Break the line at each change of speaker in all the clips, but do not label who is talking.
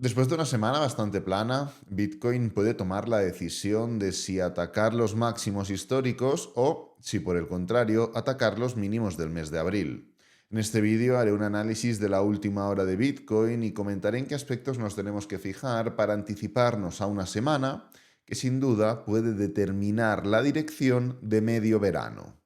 Después de una semana bastante plana, Bitcoin puede tomar la decisión de si atacar los máximos históricos o, si por el contrario, atacar los mínimos del mes de abril. En este vídeo haré un análisis de la última hora de Bitcoin y comentaré en qué aspectos nos tenemos que fijar para anticiparnos a una semana que sin duda puede determinar la dirección de medio verano.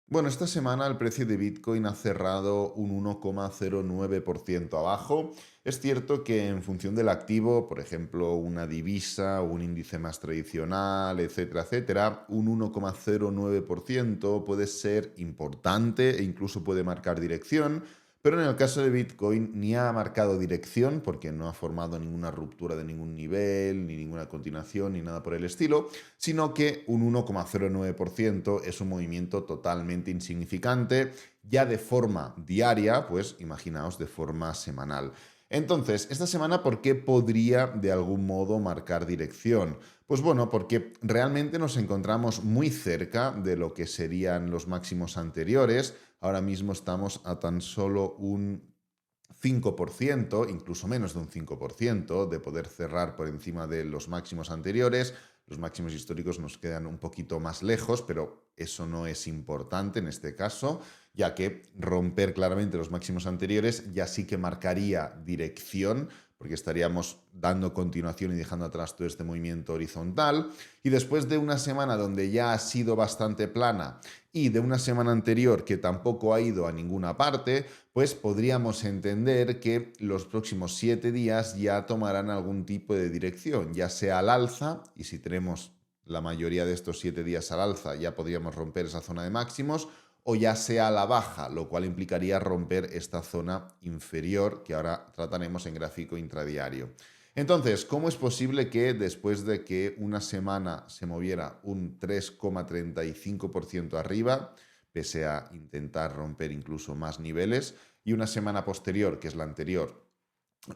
Bueno, esta semana el precio de Bitcoin ha cerrado un 1,09% abajo. Es cierto que en función del activo, por ejemplo, una divisa o un índice más tradicional, etcétera, etcétera, un 1,09% puede ser importante e incluso puede marcar dirección. Pero en el caso de Bitcoin ni ha marcado dirección porque no ha formado ninguna ruptura de ningún nivel, ni ninguna continuación, ni nada por el estilo, sino que un 1,09% es un movimiento totalmente insignificante, ya de forma diaria, pues imaginaos de forma semanal. Entonces, esta semana, ¿por qué podría de algún modo marcar dirección? Pues bueno, porque realmente nos encontramos muy cerca de lo que serían los máximos anteriores. Ahora mismo estamos a tan solo un 5%, incluso menos de un 5%, de poder cerrar por encima de los máximos anteriores. Los máximos históricos nos quedan un poquito más lejos, pero eso no es importante en este caso, ya que romper claramente los máximos anteriores ya sí que marcaría dirección, porque estaríamos dando continuación y dejando atrás todo este movimiento horizontal. Y después de una semana donde ya ha sido bastante plana y de una semana anterior que tampoco ha ido a ninguna parte, pues podríamos entender que los próximos 7 días ya tomarán algún tipo de dirección, ya sea al alza, y si tenemos la mayoría de estos 7 días al alza, ya podríamos romper esa zona de máximos, o ya sea a la baja, lo cual implicaría romper esta zona inferior que ahora trataremos en gráfico intradiario. Entonces, ¿cómo es posible que después de que una semana se moviera un 3,35% arriba, pese a intentar romper incluso más niveles, y una semana posterior, que es la anterior,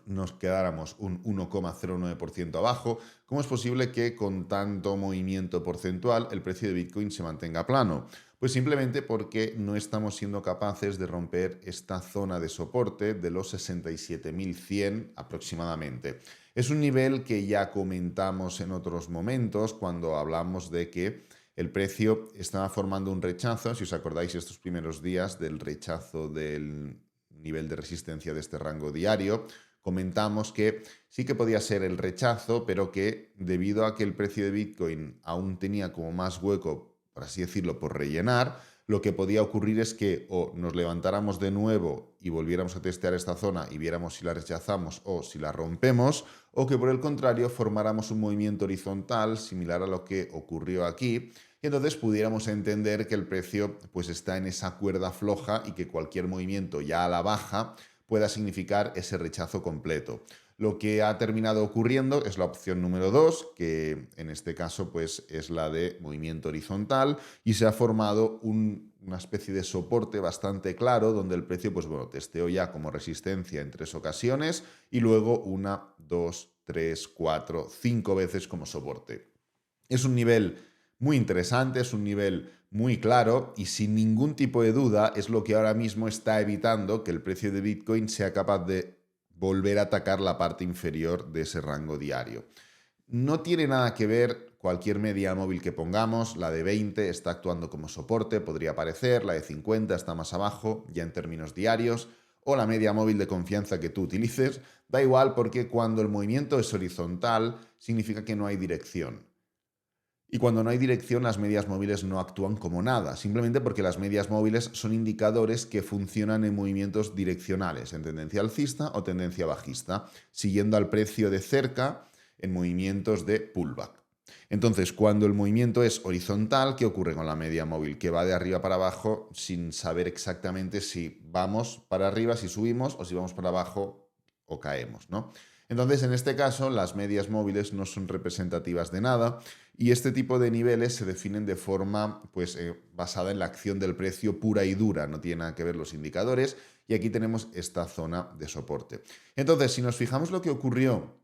nos quedáramos un 1,09% abajo? ¿Cómo es posible que con tanto movimiento porcentual el precio de Bitcoin se mantenga plano? Pues simplemente porque no estamos siendo capaces de romper esta zona de soporte de los 67.100 aproximadamente. Es un nivel que ya comentamos en otros momentos cuando hablamos de que el precio estaba formando un rechazo, si os acordáis estos primeros días del rechazo del nivel de resistencia de este rango diario. Comentamos que sí que podía ser el rechazo, pero que debido a que el precio de Bitcoin aún tenía como más hueco, por así decirlo, por rellenar, lo que podía ocurrir es que o nos levantáramos de nuevo y volviéramos a testear esta zona y viéramos si la rechazamos o si la rompemos, o que por el contrario formáramos un movimiento horizontal similar a lo que ocurrió aquí, y entonces pudiéramos entender que el precio pues está en esa cuerda floja y que cualquier movimiento ya a la baja pueda significar ese rechazo completo. Lo que ha terminado ocurriendo es la opción número 2, que en este caso pues, es la de movimiento horizontal, y se ha formado una especie de soporte bastante claro donde el precio pues, bueno, testeó ya como resistencia en 3 ocasiones y luego 1, 2, 3, 4, 5 veces como soporte. Es un nivel muy interesante, es un nivel muy claro y sin ningún tipo de duda es lo que ahora mismo está evitando que el precio de Bitcoin sea capaz de volver a atacar la parte inferior de ese rango diario. No tiene nada que ver cualquier media móvil que pongamos, la de 20 está actuando como soporte, podría parecer, la de 50 está más abajo, ya en términos diarios, o la media móvil de confianza que tú utilices, da igual porque cuando el movimiento es horizontal significa que no hay dirección. Y cuando no hay dirección, las medias móviles no actúan como nada, simplemente porque las medias móviles son indicadores que funcionan en movimientos direccionales, en tendencia alcista o tendencia bajista, siguiendo al precio de cerca en movimientos de pullback. Entonces, cuando el movimiento es horizontal, ¿qué ocurre con la media móvil? Que va de arriba para abajo sin saber exactamente si vamos para arriba, si subimos, o si vamos para abajo o caemos, ¿no? Entonces, en este caso, las medias móviles no son representativas de nada y este tipo de niveles se definen de forma pues, basada en la acción del precio pura y dura, no tiene nada que ver los indicadores, y aquí tenemos esta zona de soporte. Entonces, si nos fijamos lo que ocurrió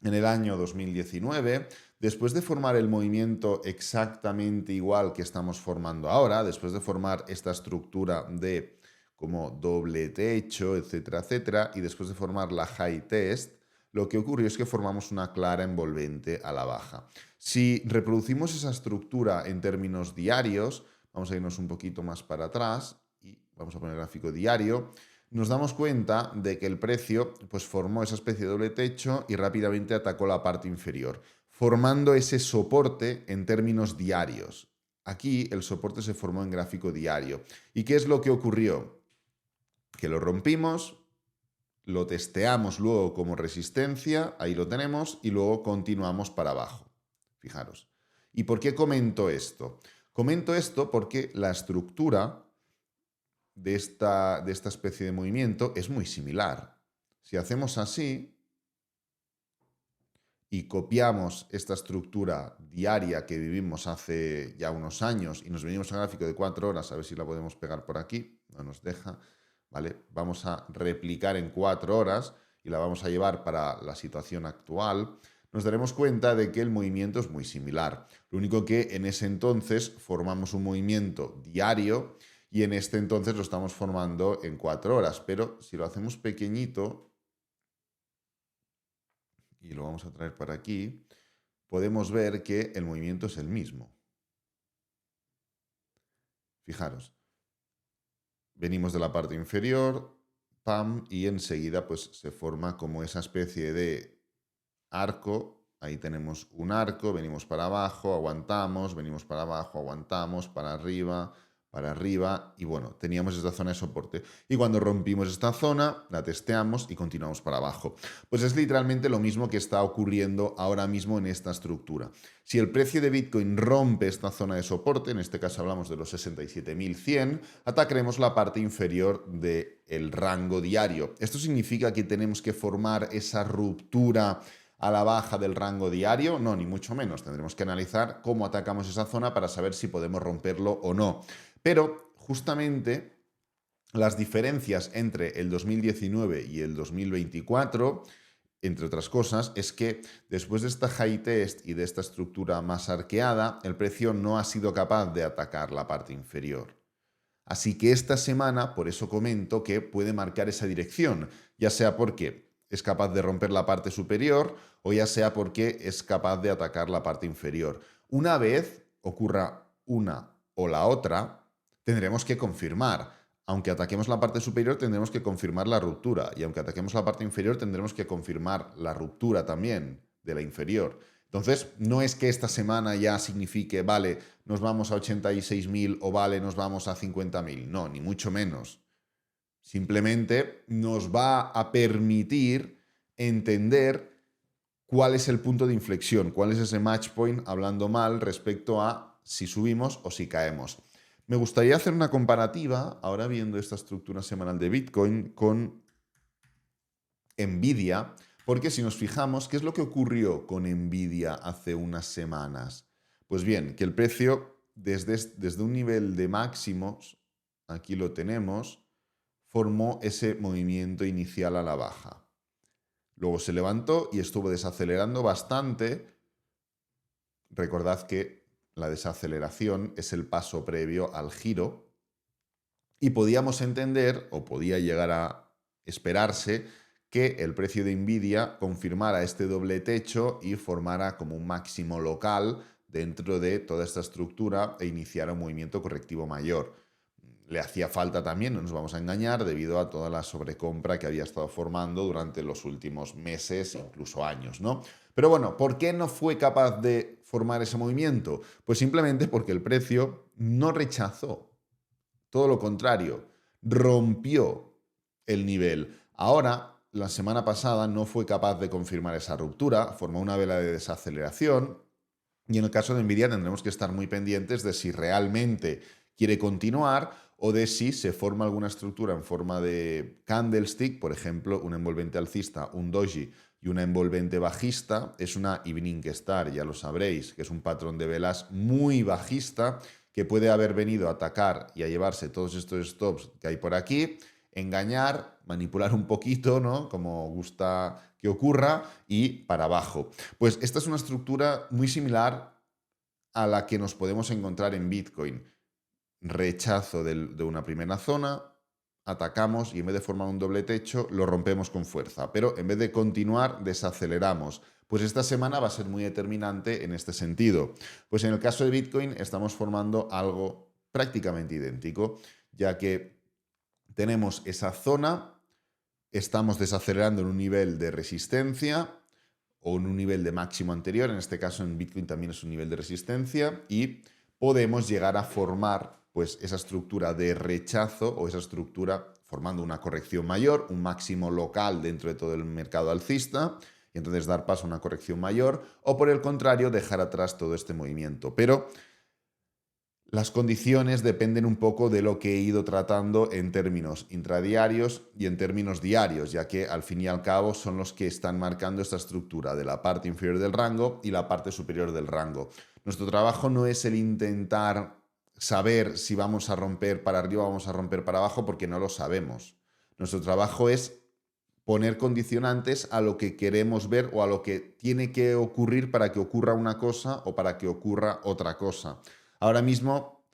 en el año 2019, después de formar el movimiento exactamente igual que estamos formando ahora, después de formar esta estructura de como doble techo, etcétera, etcétera, y después de formar la high test, lo que ocurrió es que formamos una clara envolvente a la baja. Si reproducimos esa estructura en términos diarios, vamos a irnos un poquito más para atrás y vamos a poner el gráfico diario, nos damos cuenta de que el precio pues, formó esa especie de doble techo y rápidamente atacó la parte inferior, formando ese soporte en términos diarios. Aquí el soporte se formó en gráfico diario. ¿Y qué es lo que ocurrió? Que lo rompimos, lo testeamos luego como resistencia, ahí lo tenemos, y luego continuamos para abajo. Fijaros. ¿Y por qué comento esto? Comento esto porque la estructura de esta especie de movimiento es muy similar. Si hacemos así y copiamos esta estructura diaria que vivimos hace ya unos años y nos venimos al gráfico de 4 horas, a ver si la podemos pegar por aquí, no nos deja, ¿vale? Vamos a replicar en 4 horas y la vamos a llevar para la situación actual, nos daremos cuenta de que el movimiento es muy similar. Lo único que en ese entonces formamos un movimiento diario y en este entonces lo estamos formando en 4 horas, pero si lo hacemos pequeñito y lo vamos a traer para aquí, podemos ver que el movimiento es el mismo. Fijaros, venimos de la parte inferior, pam, y enseguida pues se forma como esa especie de arco. Ahí tenemos un arco, venimos para abajo, aguantamos, venimos para abajo, aguantamos, para arriba, y bueno, teníamos esta zona de soporte. Y cuando rompimos esta zona, la testeamos y continuamos para abajo. Pues es literalmente lo mismo que está ocurriendo ahora mismo en esta estructura. Si el precio de Bitcoin rompe esta zona de soporte, en este caso hablamos de los 67.100, atacaremos la parte inferior del rango diario. Esto significa que tenemos que formar esa ruptura a la baja del rango diario, no, ni mucho menos. Tendremos que analizar cómo atacamos esa zona para saber si podemos romperlo o no. Pero justamente las diferencias entre el 2019 y el 2024, entre otras cosas, es que después de esta high test y de esta estructura más arqueada, el precio no ha sido capaz de atacar la parte inferior. Así que esta semana, por eso comento que puede marcar esa dirección, ya sea porque es capaz de romper la parte superior o ya sea porque es capaz de atacar la parte inferior. Una vez ocurra una o la otra, tendremos que confirmar. Aunque ataquemos la parte superior, tendremos que confirmar la ruptura. Y aunque ataquemos la parte inferior, tendremos que confirmar la ruptura también de la inferior. Entonces, no es que esta semana ya signifique, vale, nos vamos a 86.000 o vale, nos vamos a 50.000. No, ni mucho menos. Simplemente nos va a permitir entender cuál es el punto de inflexión, cuál es ese match point, hablando mal, respecto a si subimos o si caemos. Me gustaría hacer una comparativa, ahora viendo esta estructura semanal de Bitcoin, con Nvidia, porque si nos fijamos, ¿qué es lo que ocurrió con Nvidia hace unas semanas? Pues bien, que el precio desde un nivel de máximos, aquí lo tenemos, formó ese movimiento inicial a la baja. Luego se levantó y estuvo desacelerando bastante. Recordad que la desaceleración es el paso previo al giro y podíamos entender, o podía llegar a esperarse, que el precio de Nvidia confirmara este doble techo y formara como un máximo local dentro de toda esta estructura e iniciara un movimiento correctivo mayor. Le hacía falta también, no nos vamos a engañar, debido a toda la sobrecompra que había estado formando durante los últimos meses, incluso años, ¿no? Pero bueno, ¿por qué no fue capaz de formar ese movimiento? Pues simplemente porque el precio no rechazó, todo lo contrario, rompió el nivel. Ahora, la semana pasada no fue capaz de confirmar esa ruptura, formó una vela de desaceleración y en el caso de Nvidia tendremos que estar muy pendientes de si realmente quiere continuar o de si se forma alguna estructura en forma de candlestick, por ejemplo, un envolvente alcista, un doji y una envolvente bajista. Es una evening star, ya lo sabréis, que es un patrón de velas muy bajista que puede haber venido a atacar y a llevarse todos estos stops que hay por aquí, engañar, manipular un poquito, ¿no? Como gusta que ocurra, y para abajo. Pues esta es una estructura muy similar a la que nos podemos encontrar en Bitcoin. Rechazo de una primera zona, atacamos y en vez de formar un doble techo, lo rompemos con fuerza. Pero en vez de continuar, desaceleramos. Pues esta semana va a ser muy determinante en este sentido. Pues en el caso de Bitcoin estamos formando algo prácticamente idéntico, ya que tenemos esa zona, estamos desacelerando en un nivel de resistencia o en un nivel de máximo anterior, en este caso en Bitcoin también es un nivel de resistencia, y podemos llegar a formar pues esa estructura de rechazo o esa estructura formando una corrección mayor, un máximo local dentro de todo el mercado alcista, y entonces dar paso a una corrección mayor, o por el contrario, dejar atrás todo este movimiento. Pero las condiciones dependen un poco de lo que he ido tratando en términos intradiarios y en términos diarios, ya que al fin y al cabo son los que están marcando esta estructura de la parte inferior del rango y la parte superior del rango. Nuestro trabajo no es el intentar saber si vamos a romper para arriba o vamos a romper para abajo, porque no lo sabemos. Nuestro trabajo es poner condicionantes a lo que queremos ver o a lo que tiene que ocurrir para que ocurra una cosa o para que ocurra otra cosa. Ahora mismo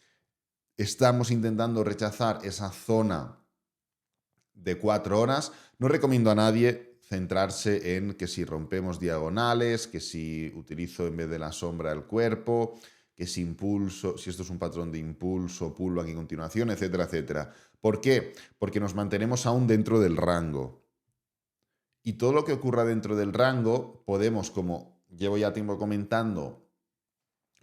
estamos intentando rechazar esa zona de 4 horas. No recomiendo a nadie centrarse en que si rompemos diagonales, que si utilizo en vez de la sombra el cuerpo, que si impulso, si esto es un patrón de impulso, pullback aquí a continuación, etcétera, etcétera. ¿Por qué? Porque nos mantenemos aún dentro del rango. Y todo lo que ocurra dentro del rango, podemos, como llevo ya tiempo comentando,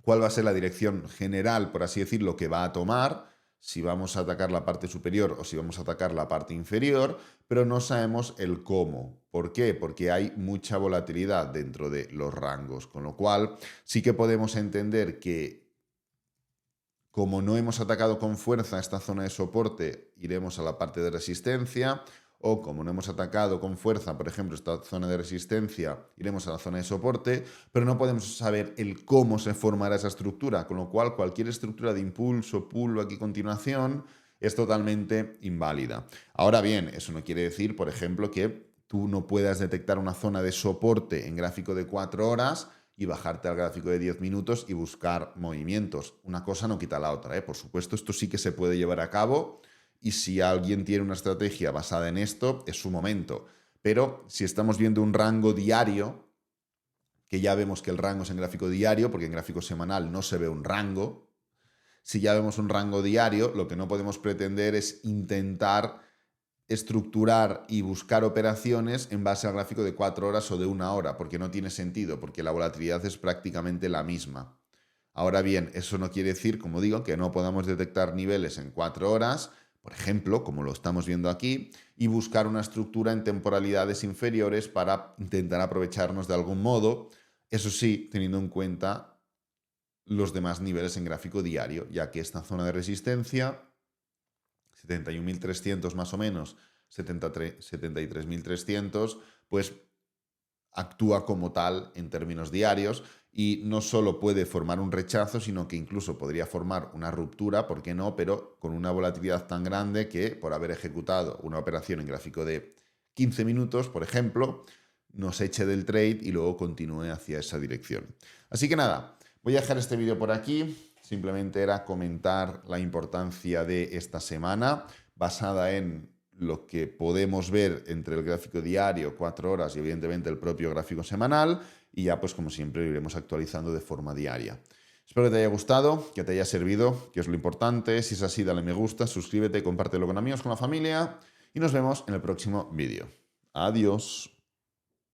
cuál va a ser la dirección general, por así decirlo, que va a tomar, si vamos a atacar la parte superior o si vamos a atacar la parte inferior, pero no sabemos el cómo. ¿Por qué? Porque hay mucha volatilidad dentro de los rangos, con lo cual sí que podemos entender que como no hemos atacado con fuerza esta zona de soporte, iremos a la parte de resistencia, o como no hemos atacado con fuerza, por ejemplo, esta zona de resistencia, iremos a la zona de soporte, pero no podemos saber el cómo se formará esa estructura, con lo cual cualquier estructura de impulso, pullback y continuación es totalmente inválida. Ahora bien, eso no quiere decir, por ejemplo, que tú no puedas detectar una zona de soporte en gráfico de 4 horas y bajarte al gráfico de 10 minutos y buscar movimientos. Una cosa no quita la otra, ¿eh? Por supuesto, esto sí que se puede llevar a cabo, y si alguien tiene una estrategia basada en esto, es su momento. Pero si estamos viendo un rango diario, que ya vemos que el rango es en gráfico diario, porque en gráfico semanal no se ve un rango, si ya vemos un rango diario, lo que no podemos pretender es intentar estructurar y buscar operaciones en base al gráfico de 4 horas o de 1 hora, porque no tiene sentido, porque la volatilidad es prácticamente la misma. Ahora bien, eso no quiere decir, como digo, que no podamos detectar niveles en 4 horas, por ejemplo, como lo estamos viendo aquí, y buscar una estructura en temporalidades inferiores para intentar aprovecharnos de algún modo, eso sí, teniendo en cuenta los demás niveles en gráfico diario, ya que esta zona de resistencia, 71.300 más o menos, 73.300, pues actúa como tal en términos diarios y no solo puede formar un rechazo, sino que incluso podría formar una ruptura, ¿por qué no? Pero con una volatilidad tan grande que por haber ejecutado una operación en gráfico de 15 minutos, por ejemplo, nos eche del trade y luego continúe hacia esa dirección. Así que nada, voy a dejar este vídeo por aquí. Simplemente era comentar la importancia de esta semana basada en lo que podemos ver entre el gráfico diario, 4 horas y evidentemente el propio gráfico semanal, y ya pues como siempre lo iremos actualizando de forma diaria. Espero que te haya gustado, que te haya servido, que es lo importante. Si es así, dale me gusta, suscríbete, compártelo con amigos, con la familia y nos vemos en el próximo vídeo. Adiós.